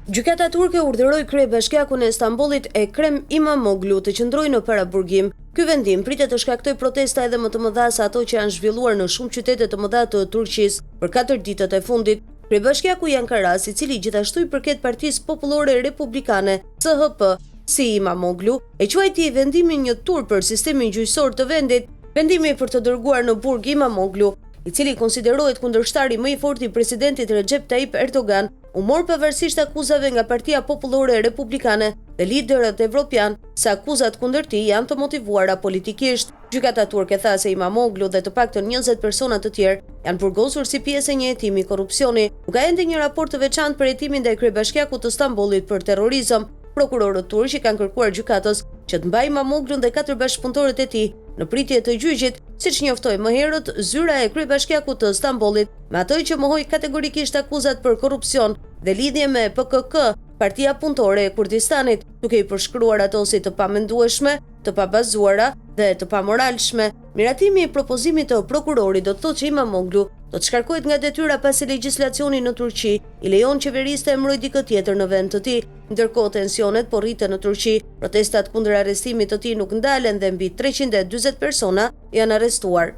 Gjykata turke urdhëroi kryebashkiakun e Istanbulit Ekrem İmamoğlu të qëndrojë në paraburgim. Ky vendim pritet të shkaktojë protesta edhe më të mëdha se ato që janë zhvilluar në shumë qytete të mëdha të Turqisë për 4 ditët e fundit. Kryebashkiaku i Ankaras, i cili gjithashtu i përket Partisë Popullore Republikane (CHP), si İmamoğlu, e quajti vendimin një turp për sistemin gjyqësor të vendit. Vendimi për të dërguar në burg İmamoğlu, i cili konsiderohet kundërshtari më i fortë i presidentit Recep Tayyip Erdogan, u mor pavarësisht akuzave nga Partia Popullore Republikane dhe liderët evropian se akuzat kundër tij janë të motivuara politikisht. Gjykata turke tha se İmamoğlu dhe të paktën 20 persona të tjerë janë burgosur si pjesë e një hetimi korrupsioni. Nuk ka ende një raport të veçantë për hetimin ndaj kryebashkiakut të Stambollit për terrorizëm. Prokurorët turq kanë kërkuar gjykatës që të mbajë İmamoğlu'n dhe 4 bashkëpunëtorët e tij në pritje të gjyqit, siç njoftoi më herët zyra e kryebashkiakut të Stambollit, me atë që mohoi kategorikisht akuzat për korrupsion dhe lidhje me PKK, Partia Punëtore e Kurdistanit, duke i përshkruar ato si të pamendueshme, të pabazuara dhe të pamoralshme. Miratimi i propozimit të prokurorit do të thotë që İmamoğlu do të shkarkohet nga detyra pasi legjislacioni në Turqi i lejon qeverisë të emërojë dikë tjetër në vend të tij. Ndërkohë tensionet po rriten në Turqi, protestat kundër arrestimit të tij nuk ndalen dhe mbi 340 persona janë arrestuar.